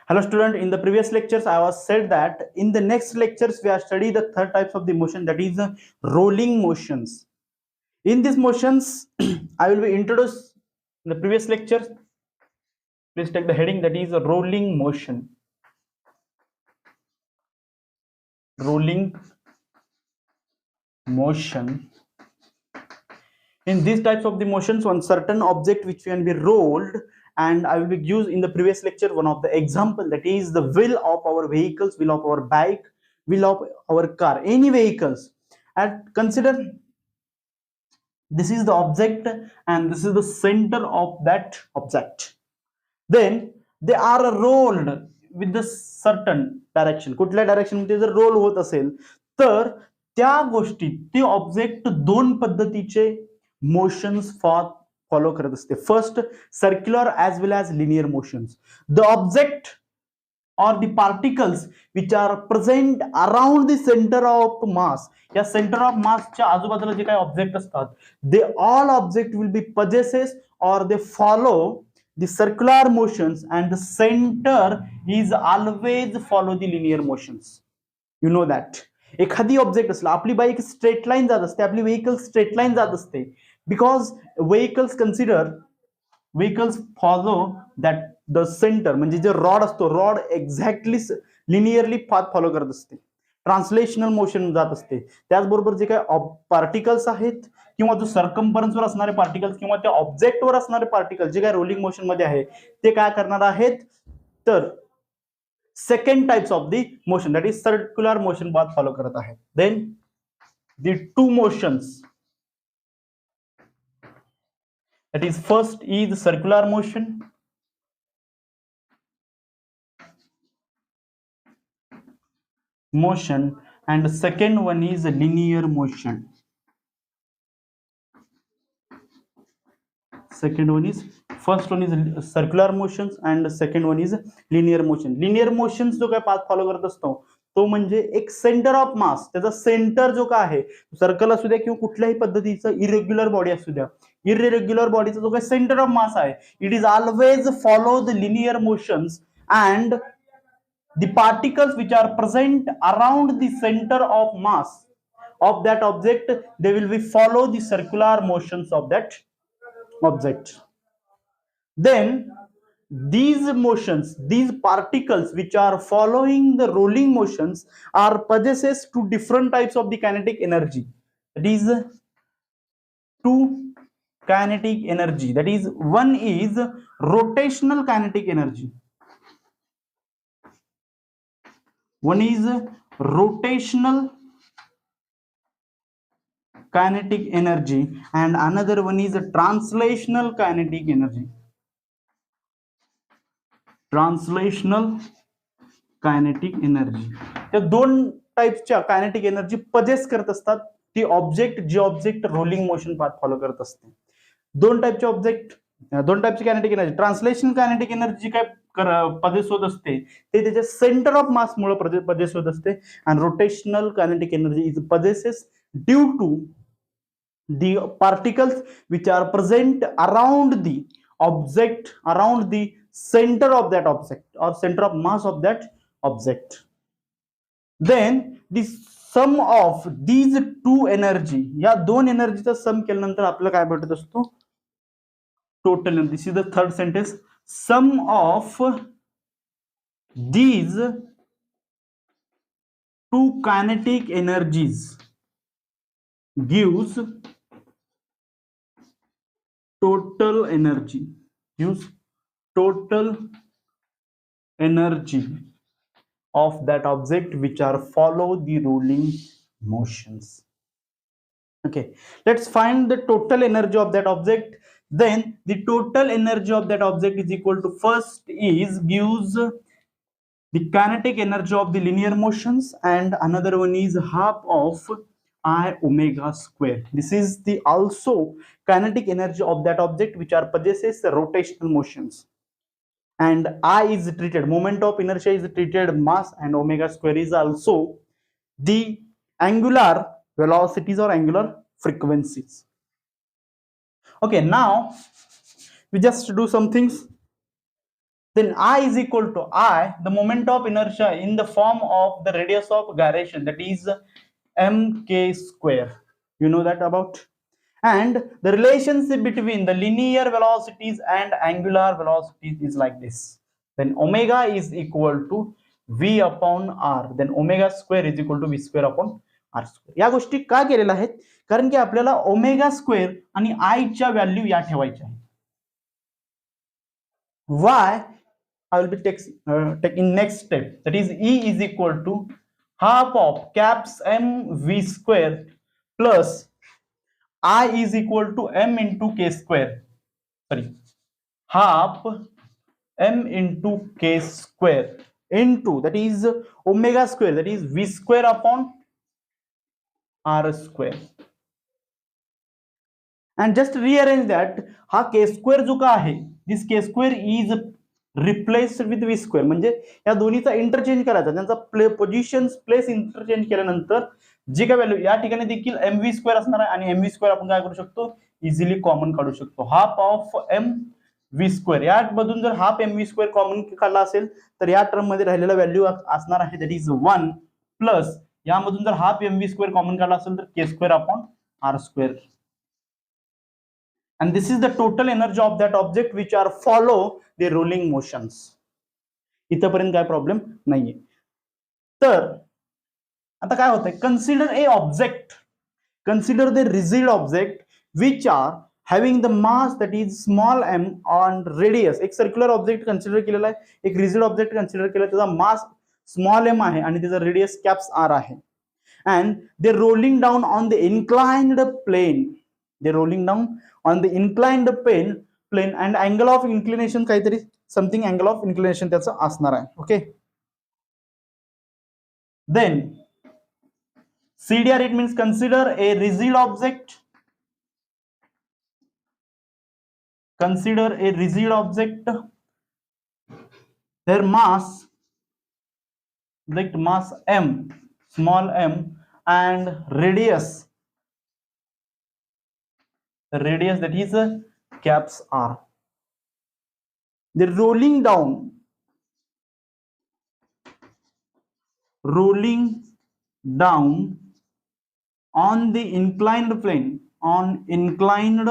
Hello student, in the previous lectures I was said that in the next lectures we are study the third types of the motion, that is rolling motions. In these motions I will be introduced in the previous lectures. Please take the heading, that is a rolling motion. Rolling motion. In these types of the motions, one certain object which can be rolled, and I will be used in the previous lecture one of the example, that is the wheel of our vehicles, wheel of our bike, wheel of our car, any vehicles. And consider this is the object and this is the center of that object. Then they are rolled with the certain direction. कुठल्या direction मध्ये जर role होत असेल तर त्या गोष्टी ते object दोन पद्धतीचे मोशन्स फॉलो करत असते. First circular as well as linear motions. The object or the particles which are present around the center of mass, या center of mass च्या आजूबाजूला जे काही ऑब्जेक्ट असतात, they all object will be possesses or they follow the circular motions and the center is always follow the linear motions. You know that. एखादी object असला, आपली bike straight line जात असते, आपली व्हेकल स्ट्रेट लाईन जात असते, because vehicles follow that the centre, म्हणजे जे rod असतो, rod exactly linearly path follow करत असते, ट्रान्सलेशनल मोशन जात असते. त्याचबरोबर जे काही पार्टिकल्स आहेत किंवा जो सर्कम्फरन्सवर असणारे पार्टिकल्स किंवा त्या ऑब्जेक्टवर असणारे पार्टिकल जे काही रोलिंग मोशन मध्ये आहे ते काय करणार आहेत, तर second types of the motion, that is circular motion path follow करत आहेत. Then the two motions, that is first is circular motion and the second one is linear motion. First one is circular motions and the second one is linear motion. Linear motions जो काय path follow करत असतो तो म्हणजे एक centre of मास, त्याचा centre जो काय आहे, सर्कल असू द्या किंवा कुठल्याही पद्धतीचं इरेग्युलर बॉडी असू द्या, इरेग्युलर बॉडीचा जो काही सेंटर ऑफ मास आहे, it is always follow the linear motions and the particles which are present around the center of mass of that object, they will be follow the circular motions of that object. Then these motions, these particles which are following the rolling motions are possesses two different types of the kinetic energy. That is two kinetic energy. That is, one is rotational kinetic energy. One is rotational kinetic energy and another one is translational kinetic energy. Translational kinetic energy. त्या दोन टाइप्सच्या kinetic energy possess करत असतात ती object, जे object rolling motion path follow करत असते. दोन टाइपचे ऑब्जेक्ट, दोन टाइपची kinetic energy. Translational kinetic energy काय पजेस होत असते ते त्याच्या सेंटर ऑफ मास मुळे पजेस होत असते, आणि rotational kinetic energy is possesses due to the particles which are present around the object, around the center of that object or center of mass of that object. Then the sum of these two energy, या दोन एनर्जीचा सम केल्यानंतर आपल्याला काय भेटत असतो, total. This is the third sentence. Some of these two kinetic energies gives total energy, of that object which are follow the rolling motions. Okay, let's find the total energy of that object. Then the total energy of that object is equal to, first is gives the kinetic energy of the linear motions and another one is half of I omega square. This is the also kinetic energy of that object which are possesses the rotational motions, and I is treated, moment of inertia is treated mass, and omega square is also the angular velocities or angular frequencies. Okay, now we just do some things. then I is equal to I, the moment of inertia in the form of the radius of gyration, that is mk square. You know that about? And the relationship between the linear velocities and angular velocities is like this. Then omega is equal to v upon r. Then omega square is equal to v square upon r square. या गोष्टी का केलेल्या आहेत? कारण की आपल्याला omega square आणि आय च्या व्हॅल्यू या ठेवायच्या आहेत. Why? I will be taking next step, that is E is equal to half of caps m v square plus I is equal to m into k square, sorry, half m into k square into, that is omega square, that is v square upon r square. And just rearrange that, हा k square जो का आहे, this k square is replace with V square, म्हणजे या दोन्हीचा interchange करायचा, त्यांचा position place interchange केल्यानंतर जी काय व्हॅल्यू या ठिकाणी देखील एम व्ही स्क्वेअर असणार आहे आणि एम व्ही स्क्वेअर आपण काय करू शकतो, इझिली कॉमन काढू शकतो. Half of m v square, यामधून जर half m v square common काढला असेल तर या टर्म मध्ये राहिलेला व्हॅल्यू असणार आहे दॅट इज 1 प्लस यामधून जर half m v square common काढला असेल तर k square upon r square. And this is the total energy of that object which are follow the rolling motions. इथपर्यंत काय प्रॉब्लेम नाहीये. तर आता काय होतंय, consider a object, consider the rigid object which are having the mass that is small m on radius. एक circular object consider केलेला आहे, एक रिजिड ऑब्जेक्ट कन्सिडर केला, त्याचा मास स्मॉल m आहे आणि त्याचा रेडियस कॅप्स r आहे. And they rolling down on the inclined plane, they rolling down on the inclined plane and angle of inclination काहीतरी something angle of inclination त्याचं असणार आहे. Okay, then CDR, it means consider a rigid object, consider a rigid object, their mass, like mass m, small m, and radius, the radius that is caps r. They're rolling down on the inclined plane, on inclined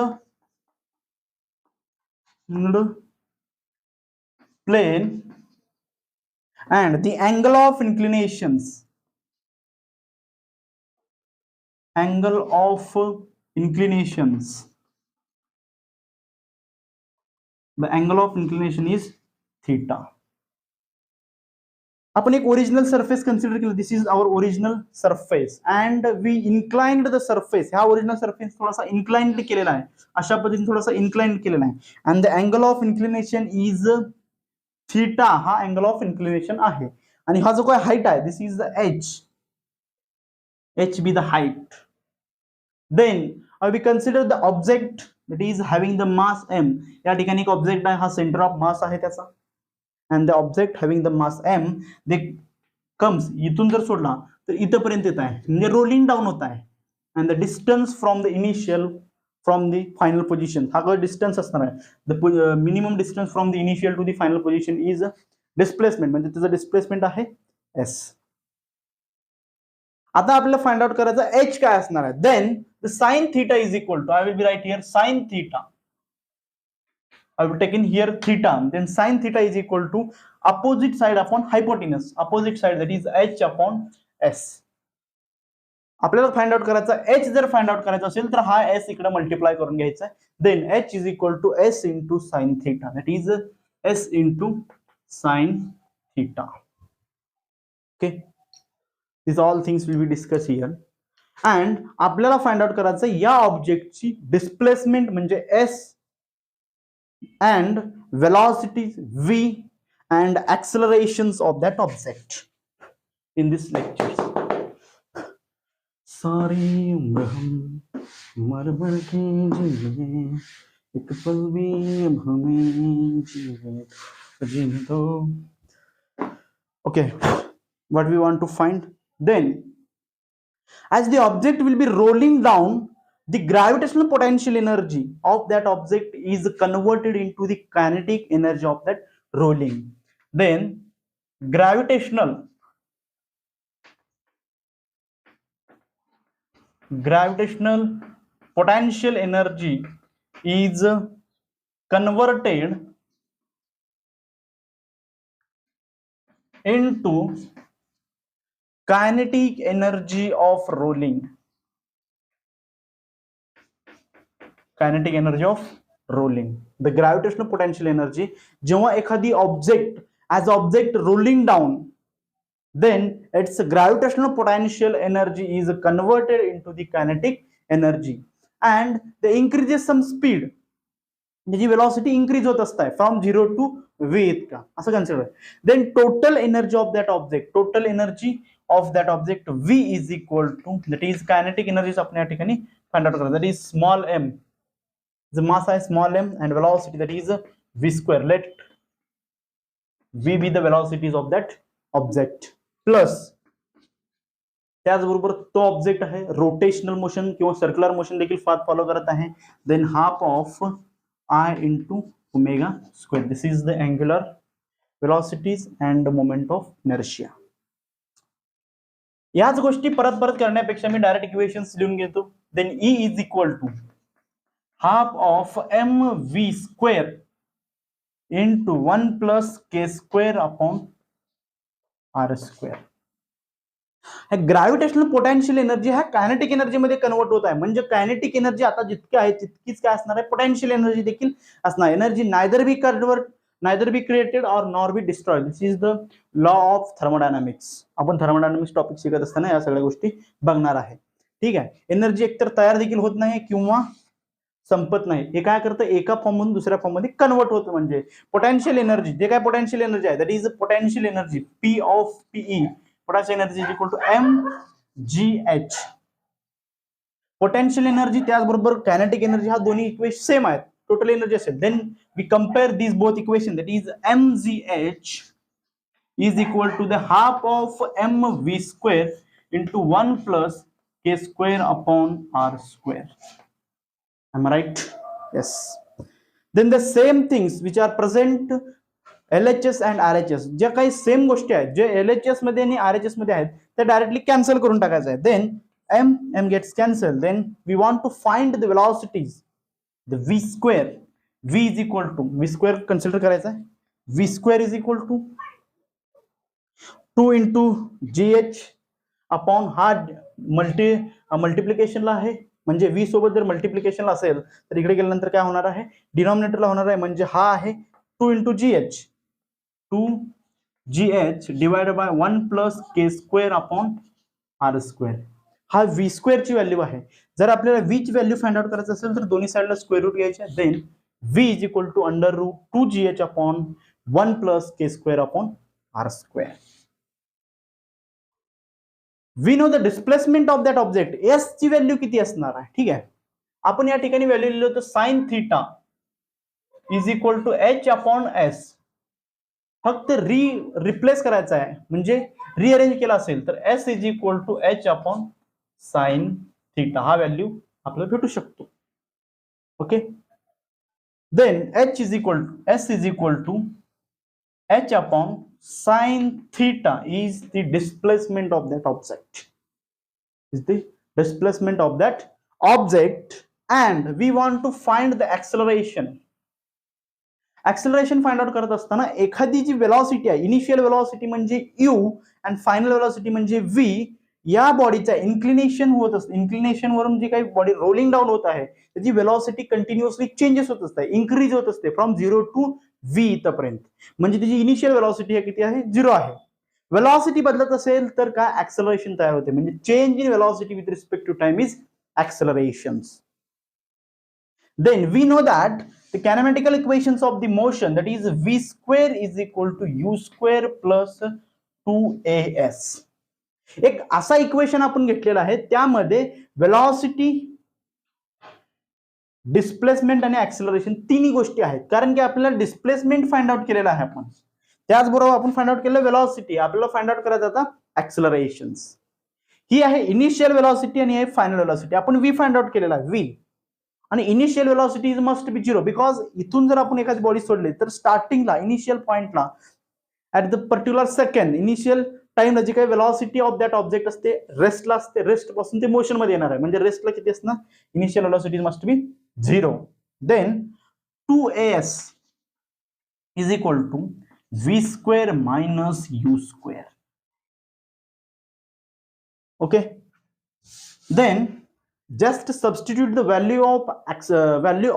plane, and the angle of inclinations, the angle of inclination is theta. आपण एक original surface consider केलं, this is our original surface and we inclined the surface. हा original surface थोडासा inclined केलेला आहे, अशा पद्धतीने थोडासा इन्क्लाइंड केलेला आहे. And the angle of inclination is theta, हा अँगल ऑफ इन्क्लिनेशन आहे. आणि हा जो काय हाईट आहे, this is the h be the height. Then we consider the object that is having the mass m. या ठिकाणी एक ऑब्जेक्ट आहे, हा सेंटर ऑफ मास आहे त्याचा. And the object having the mass m, they comes, इथून जर सोडला तर इथपर्यंत येत आहे, म्हणजे रोलिंग डाऊन होत आहे. and the distance from the initial from the final position, हा जो डिस्टन्स असणार आहे, the minimum distance from the initial to the final position is displacement, म्हणजे त्याचा डिस्प्लेसमेंट आहे s. आता आपल्याला फाइंड आउट करायचं h काय असणार आहे. then the sin theta is equal to, I will be right here, sin theta, I will take in here theta, then sin theta is equal to opposite side upon hypotenuse, opposite side, that is h upon s. आपल्याला find out करायचा h, जर find out करायचा असेल तर हा s इकडे multiply करून घ्यायचा आहे. then h is equal to s into sin theta, that is s into sin theta. Okay, these all things will be discussed here. and आपल्याला फाइंड आउट करायचं या ऑब्जेक्टची डिस्प्लेसमेंट म्हणजे s and velocities v and accelerations of that object in this lecture. सारी उम्र हम मर मर के जिए, एक पल भी अब हमें जीने दो. Okay, what we want to find, then as the object will be rolling down, the gravitational potential energy of that object is converted into the kinetic energy of that rolling. Then gravitational potential energy is converted into kinetic energy of rolling. Kinetic energy of rolling. The gravitational potential energy, जेव्हा एखादी object as object rolling down, then its gravitational potential energy is converted into the kinetic energy, and the increases some speed, त्याची velocity increase होत असते from 0 to v इतका असं consider. then total energy of that object v is equal to, that is kinetic energy आपण या ठिकाणी find out करायचं, that is small m. The mass is small m and velocity, that is v square. Let v be the velocities of that object. Plus त्याचबरोबर तो object आहे rotational motion किंवा circular motion देखील follow करत आहे. Than half of I into omega square. This is the angular velocities and the moment of inertia. याच गोष्टी परत परत करण्यापेक्षा मी डायरेक्ट इक्वेशन्स लिहून घेतो. Then E is equal to half of mv square into 1 plus k square upon r square. Gravitational potential energy हा kinetic energy मध्ये convert होत आहे. म्हणजे कायनेटिक एनर्जी आता जितकी आहे तितकीच काय असणार आहे, पोटेन्शियल एनर्जी देखील असणार. एनर्जी नायदर बी क्रिएटेड और nor be destroyed. This is the law of thermodynamics. आपण थर्मोडायनामिक्स टॉपिक शिकत असताना या सगळ्या गोष्टी बघणार आहे. ठीक आहे. एनर्जी एकतर तयार देखील होत नाही किंवा संपत नाही. हे काय करतं, एका फॉर्म मधून दुसऱ्या फॉर्म मध्ये कन्वर्ट होतं. म्हणजे पोटेन्शियल एनर्जी, जे काय पोटेन्शियल एनर्जी आहे, that is potential energy p of PE. potential energy is equal to mgh. potential energy त्याचबरोबर kinetic energy हा दोन्ही इक्वेशन सेम आहेत. टोटल एनर्जी असेल. Then we compare this both equation, that is mgh is equal to the half of mv square into 1 plus k square upon r square. Am I right? Yes. Then the same things which are present LHS and RHS, जे काही same गोष्टी आहेत, जे LHS मध्ये आणि RHS मध्ये आहेत, ते directly cancel करून टाकायचं आहे. Then m gets cancelled. Then we want to find the velocities, the v square. V is equal to, v square consider करायचा आहे. v square is equal to 2 into gh upon हा मल्टिप्लिकेशनला आहे. म्हणजे v सोबत जर मल्टिप्लिकेशनला असेल तर इकडे गेल्यानंतर काय होणार आहे, डिनॉमिनेटरला होणार आहे. म्हणजे हा आहे 2 into gh, 2gh divided by 1 plus k square upon r square. हा v square ची व्हॅल्यू आहे. जर आपल्याला v ची व्हॅल्यू फाइंड आउट करायचं असेल तर दोन्ही साइडला स्क्वेअर रूट घ्यायचे. Then v is equal to under root 2gh upon 1 plus k square upon r square. We know the displacement of that object. s ची व्हॅल्यू किती असणार आहे. ठीक आहे. आपण या ठिकाणी व्हॅल्यू लिहिली होती sin theta is equal to h upon s. फक्त रिप्लेस करायचा आहे, म्हणजे रिअरेंज केला असेल तर s is equal to h upon sine theta हा व्हॅल्यू आपल्याला भेटू शकतो. Okay. Then h is equal to s is equal to h upon sine theta is the displacement of that object. Is the displacement of that object and we want to find the acceleration. Acceleration find out करत असताना एखादी जी velocity आहे, initial velocity म्हणजे u आणि final velocity म्हणजे v, या बॉडीचा inclination होत असते. इन्क्लिनेशन वरून जी काही बॉडी रोलिंग डाऊन होत आहे त्याची वेलॉसिटी कंटिन्युअसली चेंजेस होत असते, इन्क्रीज होत असते फ्रॉम 0 टू v इथपर्यंत. म्हणजे त्याची इनिशियल वेलॉसिटी किती आहे, 0 आहे. वेलॉसिटी बदलत असेल तर काय, ऍक्सेलरेशन तयार होते. म्हणजे change in velocity with respect to time is accelerations. Then we know that the kinematical equations of the motion, that is v square is equal to u square plus 2as. एक असा equation आपण घेतलेला आहे, त्यामध्ये velocity, displacement आणि acceleration तिन्ही गोष्टी आहेत. कारण की आपल्याला डिस्प्लेसमेंट फाइंड आउट केलेला आहे आपण, त्याचबरोबर आपण फाइंड आउट केलं वेलॉसिटी. आपल्याला फाइंड आउट करायचं आता ऍक्सेलरेशन्स. ही आहे इनिशियल वेलॉसिटी आणि आहे फायनल वेलॉसिटी. आपण v फाइंड आउट केलेला आहे, v. आणि initial velocity is must be 0 because इथून जर आपण एखादी बॉडी सोडली तर स्टार्टिंगला इनिशियल पॉइंटला at the particular second initial टाइमला जी काही वेलॉसिटी ऑफ दॅट ऑब्जेक्ट असते रेस्टला असते, रेस्ट पासून ते मोशन मध्ये येणार आहे, म्हणजे रेस्टला किती असणार, initial velocity must be 0. Then 2as is equal to v square minus u square. Okay, then just substitute the value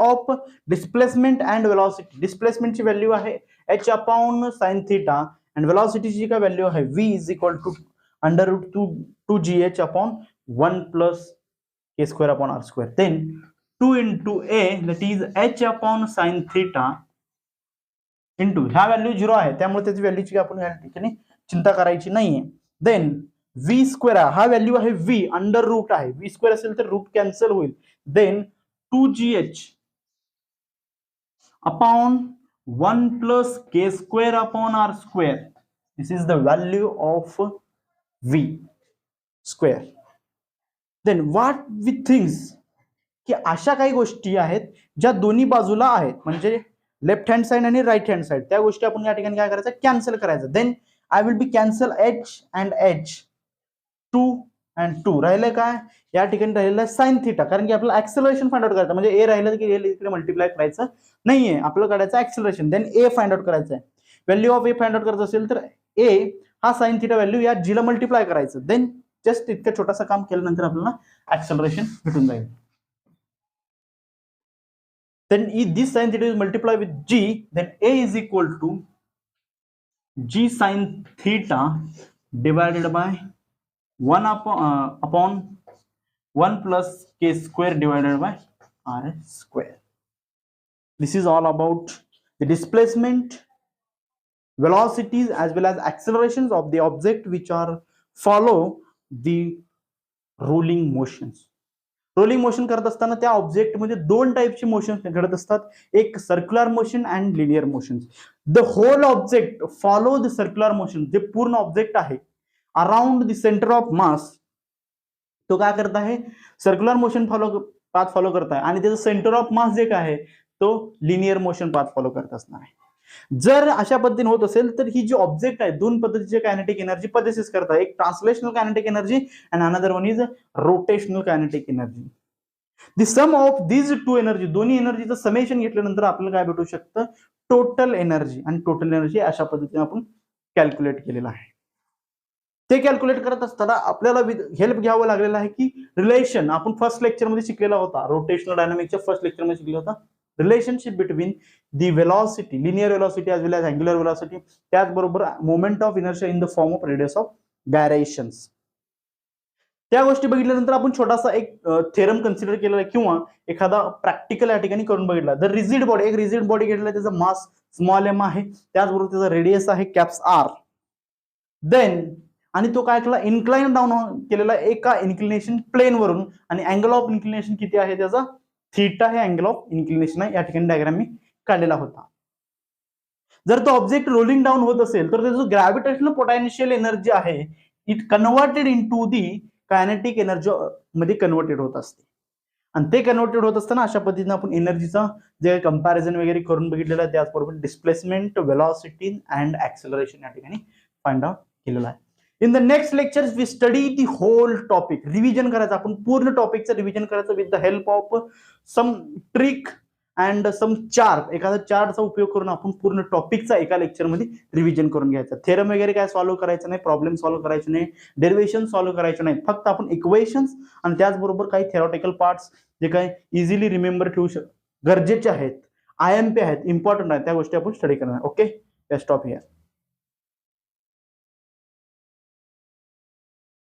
of displacement and velocity. Displacement ची व्हॅल्यू आहे h upon sin theta and velocity ची काय value आहे v is equal to under root 2gh upon 1 plus k square upon r square. Then 2 into a that is h upon sin theta into ह्या value 0 आहे त्यामुळे त्याची व्हॅल्यूची आपण या ठिकाणी चिंता करायची नाहीये. देन v स्क्वेअर हा व्हॅल्यू आहे v अंडर रूट आहे, v स्क्वेअर असेल तर रूट कॅन्सल होईल. Then 2gh upon 1 plus k square upon r square, this is the value of v square. Then what we thinks की अशा काही गोष्टी आहेत ज्या दोन्ही बाजूला आहेत, म्हणजे लेफ्ट हँड साइड आणि राईट हँड साइड, त्या गोष्टी आपण या ठिकाणी काय करायचं, कॅन्सल करायचं. Then I will be cancel h and h, 2 and 2 राहिलं काय, या ठिकाणी राहिलेलं आहे साइन थिटा, कारण की आपल्याला ऍक्सेलरेशन फाइंड आउट करायचं, म्हणजे ए राहिलं की इकडे मल्टिप्लाय करायचं नाहीये, आपल्याला काढायचं ऍक्सेलरेशन. देन ए फाइंड आउट करायचं आहे, value of A find out करायचं असेल तर ए हा साइन थिटा व्हॅल्यू या जी ला मल्टिप्लाय करायचं. देन जस्ट इतकं छोटासा काम केल्यानंतर आपल्याला ऍक्सेलरेशन भेटून जाईल. Then if this sin theta is multiplied with g, then a is equal to g sin theta divided by 1 upon 1 plus k square divided by r square. This is all about the displacement, velocities as well as accelerations of the object which are follow the rolling motions. Rolling motion करत असताना त्या object मध्ये दोन टाइपचे motion घडत असतात, एक circular motion and linear motion. The whole object follow the circular motion, जे पूर्ण ऑब्जेक्ट आहे around the centre of mass तो काय करत आहे, सर्क्युलर मोशन पाथ फॉलो करत आहे, आणि त्याचं सेंटर ऑफ मास जे काय आहे तो लिनियर मोशन पाथ फॉलो करत असणार आहे. जर अशा पद्धतीने होत असेल तर ही जी ऑब्जेक्ट आहे दोन पद्धतीचे कायनेटिक एनर्जी पॉसेस करतात, एक translational kinetic energy and another one is rotational kinetic energy. The sum of these two energy, दोन्ही एनर्जीचं समेशन घेतल्यानंतर आपल्याला काय भेटू शकतं, टोटल एनर्जी. आणि टोटल एनर्जी अशा पद्धतीने आपण कॅल्क्युलेट केलेलं आहे. ते कॅल्क्युलेट करत असताना आपल्याला हेल्प घ्यावं लागलेलं आहे की रिलेशन आपण फर्स्ट लेक्चर मध्ये शिकलेला होता, रोटेशनल डायनामिक्सच्या फर्स्ट लेक्चर मध्ये शिकलेला होता, relationship between the velocity, linear velocity as well as angular velocity, त्याचबरोबर moment of inertia in the form of radius of gyrations. त्या गोष्टी बघितल्यानंतर आपण छोटासा एक थेरम कन्सिडर केलेला किंवा एखादा प्रॅक्टिकल या ठिकाणी करून बघितला. जर रिजिड बॉडी, एक रिजिड बॉडी घेतला, त्याचा मास स्मॉल m आहे, त्याचबरोबर त्याचा रेडियस आहे कॅप्स r. देन आणि तो काय केला, इन्क्लाइन डाऊन केलेला एका इन्क्लिनेशन प्लेन वरून, आणि अँगल ऑफ इन्क्लिनेशन किती आहे त्याचा, थीटा हे अँगल ऑफ इन्क्लिनेशन आहे, या ठिकाणी डायग्राम मी काढलेला होता. जर तो ऑब्जेक्ट रोलिंग डाऊन होत असेल तर त्याचं ग्रॅव्हिटेशनल पोटेन्शियल एनर्जी आहे it converted into the kinetic energy मध्ये कन्वर्टेड होत असते. आणि ते कन्वर्टेड होत असताना अशा पद्धतीने आपण एनर्जीचा जे कंपॅरिझन वगैरे करून बघितलेलं आहे, त्याचबरोबर डिस्प्लेसमेंट, वेलॉसिटी अँड ऍक्सेलरेशन या ठिकाणी फाइंड आउट केलेलं आहे. In the next lecture we study the whole topic. Revision करायचं, आपण पूर्ण टॉपिकचं रिव्हिजन करायचं with the help of some trick and some chart. एखादा चार्टचा उपयोग करून आपण पूर्ण टॉपिकचा एका लेक्चर मध्ये रिव्हिजन करून घ्यायचं. थेरम वगैरे काय सॉल्व्ह करायचं नाही, प्रॉब्लेम सॉल्व्ह करायचे नाही, डेरिव्हेशन सॉल्व्ह करायचे नाही, फक्त आपण इक्वेशन्स आणि त्याचबरोबर काही थेरॉटिकल पार्ट्स जे काही इझिली रिमेंबर ठेवू गरजेचे आहेत, IMP आहेत, इम्पॉर्टंट आहेत, त्या गोष्टी आपण स्टडी करणार. Okay, stop here.